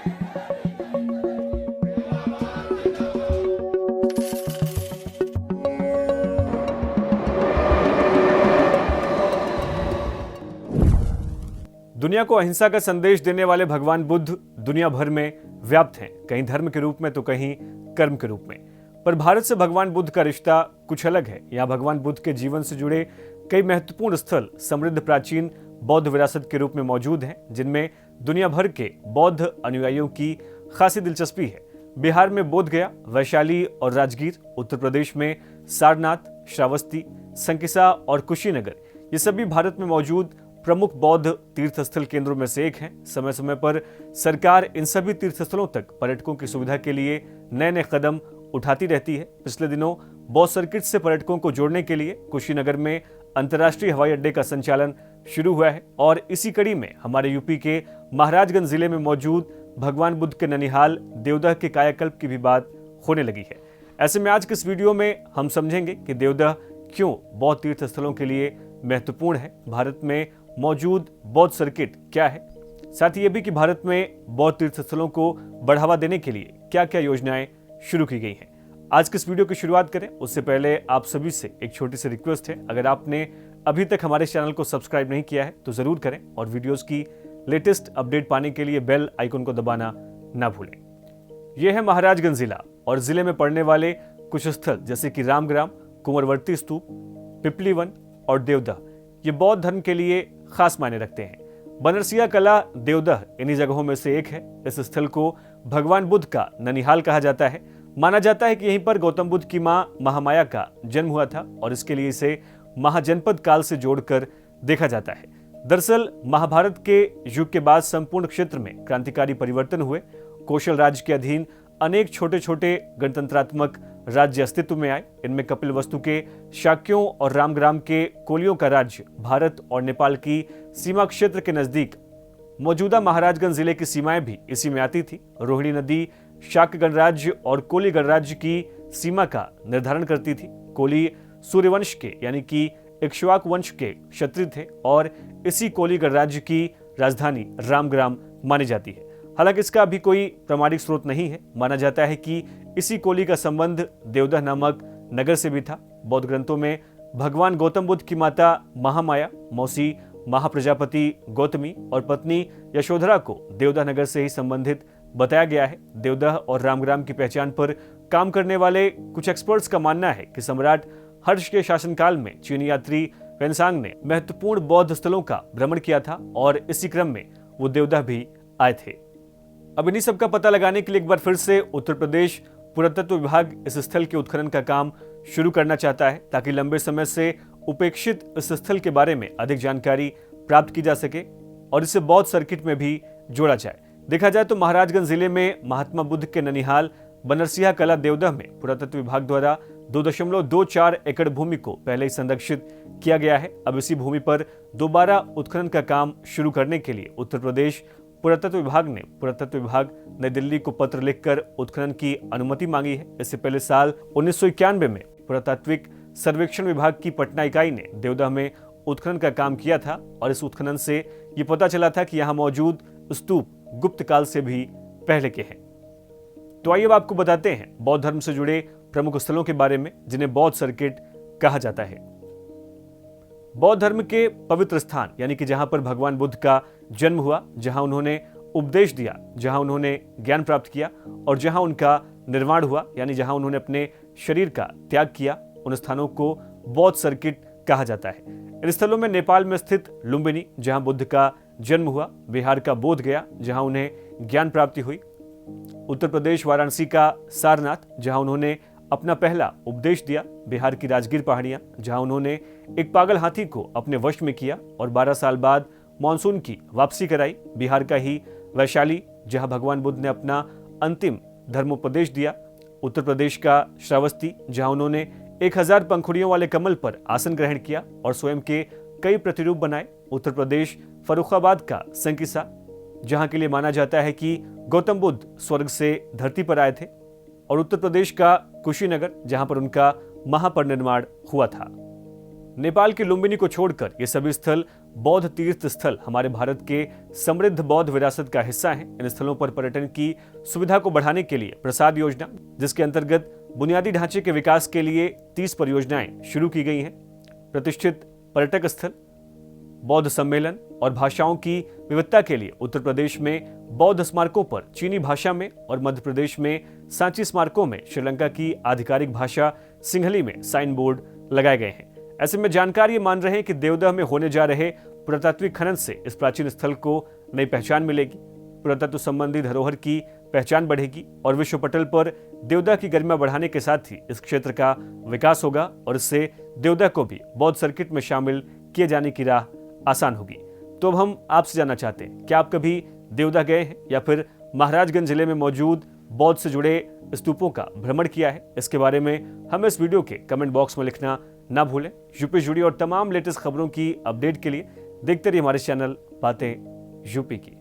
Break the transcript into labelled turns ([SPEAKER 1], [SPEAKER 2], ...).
[SPEAKER 1] दुनिया को अहिंसा का संदेश देने वाले भगवान बुद्ध दुनिया भर में व्याप्त हैं, कहीं धर्म के रूप में तो कहीं कर्म के रूप में। पर भारत से भगवान बुद्ध का रिश्ता कुछ अलग है। यहाँ भगवान बुद्ध के जीवन से जुड़े कई महत्वपूर्ण स्थल समृद्ध प्राचीन बौद्ध विरासत के रूप में मौजूद हैं, जिनमें दुनिया भर के बौद्ध अनुयायियों की खासी दिलचस्पी है। बिहार में बोध गया, वैशाली और राजगीर, उत्तर प्रदेश में सारनाथ, श्रावस्ती, संकिसा और कुशीनगर, ये सभी भारत में मौजूद प्रमुख बौद्ध तीर्थस्थल केंद्रों में से एक हैं। समय समय पर सरकार इन सभी तीर्थस्थलों तक पर्यटकों की सुविधा के लिए नए नए कदम उठाती रहती है। पिछले दिनों बौद्ध सर्किट से पर्यटकों को जोड़ने के लिए कुशीनगर में अंतर्राष्ट्रीय हवाई अड्डे का संचालन शुरू हुआ है और इसी कड़ी में हमारे यूपी के महाराजगंज जिले में मौजूद भगवान बुद्ध के ननिहाल देवदह के कायाकल्प की भी बात होने लगी है। ऐसे में आज के इस वीडियो में हम समझेंगे कि देवदह क्यों बौद्ध तीर्थस्थलों के लिए महत्वपूर्ण है, भारत में मौजूद बौद्ध सर्किट क्या है, साथ ही ये भी कि भारत में बौद्ध तीर्थस्थलों को बढ़ावा देने के लिए क्या क्या योजनाएं शुरू की गई हैं। आज के इस वीडियो की शुरुआत करें उससे पहले आप सभी से एक छोटी सी रिक्वेस्ट है, अगर आपने अभी तक हमारे चैनल को सब्सक्राइब नहीं किया है तो जरूर करें और वीडियोस की लेटेस्ट अपडेट पाने के लिए बेल आइकन को दबाना ना भूलें। यह है महाराजगंज जिला और जिले में पड़ने वाले कुछ स्थल जैसे कि रामग्राम, कुंवरवर्ती स्तूप, पिपली वन और देवदह, ये बौद्ध धर्म के लिए खास मायने रखते हैं। बनरसिया कला देवदह इन्हीं जगहों में से एक है। इस स्थल को भगवान बुद्ध का ननिहाल कहा जाता है। माना जाता है कि यहीं पर गौतम बुद्ध की मां महामाया का जन्म हुआ था और इसके लिए इसे महाजनपद काल से जोड़कर देखा जाता है। दरअसल महाभारत के युग के बाद संपूर्ण क्षेत्र में क्रांतिकारी परिवर्तन हुए। कौशल राज्य के अधीन अनेक छोटे छोटे गणतंत्रात्मक राज्य अस्तित्व में आए। इनमें कपिलवस्तु के शाक्यों और रामग्राम के कोलियों का राज्य भारत और नेपाल की सीमा क्षेत्र के नजदीक मौजूदा महाराजगंज जिले की सीमाएं भी इसी में आती थी। रोहिणी नदी शाक्य गणराज्य और कोली गणराज्य की सीमा का निर्धारण करती थी। कोली सूर्यवंश के यानी कि इक्ष्वाक वंश के क्षत्रिय थे और इसी कोली गणराज्य की राजधानी रामग्राम मानी जाती है। हालांकि इसका अभी कोई प्रामाणिक स्रोत नहीं है। माना जाता है कि इसी कोली का संबंध देवदह नामक नगर से भी था। बौद्ध ग्रंथों में भगवान गौतम बुद्ध की माता महामाया, मौसी महाप्रजापति गौतमी और पत्नी यशोधरा को देवदह नगर से ही संबंधित बताया गया है। देवदह और रामग्राम की पहचान पर काम करने वाले कुछ एक्सपर्ट्स का मानना है कि सम्राट हर्ष के शासनकाल में चीनी यात्री वेनसांग ने महत्वपूर्ण बौद्ध स्थलों का भ्रमण किया था और इसी क्रम में वो देवदह भी आए थे। अब इन्हीं सब का पता लगाने के लिए एक बार फिर से उत्तर प्रदेश पुरातत्व विभाग इस स्थल के उत्खनन का काम शुरू करना चाहता है ताकि लंबे समय से उपेक्षित इस स्थल के बारे में अधिक जानकारी प्राप्त की जा सके और इसे बौद्ध सर्किट में भी जोड़ा जाए। देखा जाए तो महाराजगंज जिले में महात्मा बुद्ध के ननिहाल बनरसिया कला देवदह में पुरातत्व विभाग द्वारा 2.24 एकड़ भूमि को पहले ही संरक्षित किया गया है। अब इसी भूमि पर दोबारा उत्खनन का काम शुरू करने के लिए उत्तर प्रदेश पुरातत्व विभाग ने पुरातत्व विभाग नई दिल्ली को पत्र लिखकर उत्खनन की अनुमति मांगी है। इससे पहले साल 1991 में पुरातात्विक सर्वेक्षण विभाग की पटना इकाई ने देवदह में उत्खनन का काम किया था और इस उत्खनन से ये पता चला था कि यहाँ मौजूद स्तूप गुप्त काल से भी पहले के हैं। तो आइए अब आपको बताते हैं बौद्ध धर्म से जुड़े प्रमुख स्थलों के बारे में जिन्हें बौद्ध सर्किट कहा जाता है। बौद्ध धर्म के पवित्र स्थान यानी कि जहां पर भगवान बुद्ध का जन्म हुआ, जहां उन्होंने उपदेश दिया, जहां उन्होंने ज्ञान प्राप्त किया और जहां उनका निर्वाण हुआ यानी जहां उन्होंने अपने शरीर का त्याग किया, उन स्थानों को बौद्ध सर्किट कहा जाता है। इन स्थलों में नेपाल में स्थित लुम्बिनी जहां बुद्ध का जन्म हुआ, बिहार का बोध गया जहां उन्हें ज्ञान प्राप्ति हुई, उत्तर प्रदेश वाराणसी का सारनाथ जहां उन्होंने अपना पहला उपदेश दिया, बिहार की राजगीर पहाड़ियां जहां उन्होंने एक पागल हाथी को अपने वश में किया और 12 साल बाद मॉनसून की वापसी कराई, बिहार का ही वैशाली जहां भगवान बुद्ध ने अपना अंतिम धर्मोपदेश दिया, उत्तर प्रदेश का श्रावस्ती जहां उन्होंने 1000 पंखुड़ियों वाले कमल पर आसन ग्रहण किया और स्वयं के कई प्रतिरूप बनाए, उत्तर प्रदेश फर्रुखाबाद का संकिसा जहां के लिए माना जाता है कि गौतम बुद्ध स्वर्ग से धरती पर आए थे, और उत्तर प्रदेश का कुशीनगर जहां पर उनका महापरिनिर्वाण हुआ था। नेपाल की लुम्बिनी को छोड़कर ये सभी स्थल बौद्ध तीर्थ स्थल हमारे भारत के समृद्ध बौद्ध विरासत का हिस्सा हैं। इन स्थलों पर पर्यटन की सुविधा को बढ़ाने के लिए प्रसाद योजना, जिसके अंतर्गत बुनियादी ढांचे के विकास के लिए 30 परियोजनाएं शुरू की गई हैं। प्रतिष्ठित पर्यटक स्थल, बौद्ध सम्मेलन और भाषाओं की विविधता के लिए उत्तर प्रदेश में बौद्ध स्मारकों पर चीनी भाषा में और मध्य प्रदेश में सांची स्मारकों में श्रीलंका की आधिकारिक भाषा सिंहली में साइन बोर्ड लगाए गए हैं। ऐसे में जानकार ये मान रहे हैं कि देवदह में होने जा रहे पुरातात्विक खनन से इस प्राचीन स्थल को नई पहचान मिलेगी, पुरातत्व संबंधी धरोहर की पहचान बढ़ेगी और विश्व पटल पर देवदह की गरिमा बढ़ाने के साथ ही इस क्षेत्र का विकास होगा और इससे देवदह को भी बौद्ध सर्किट में शामिल किए जाने की राह आसान होगी। तो अब हम आपसे जानना चाहते हैं, क्या आप कभी देवदह गए हैं या फिर महाराजगंज जिले में मौजूद बौद्ध से जुड़े स्तूपों का भ्रमण किया है? इसके बारे में हमें इस वीडियो के कमेंट बॉक्स में लिखना ना भूलें। यूपी जुड़ी और तमाम लेटेस्ट खबरों की अपडेट के लिए देखते रहिए हमारे चैनल बातें यूपी की।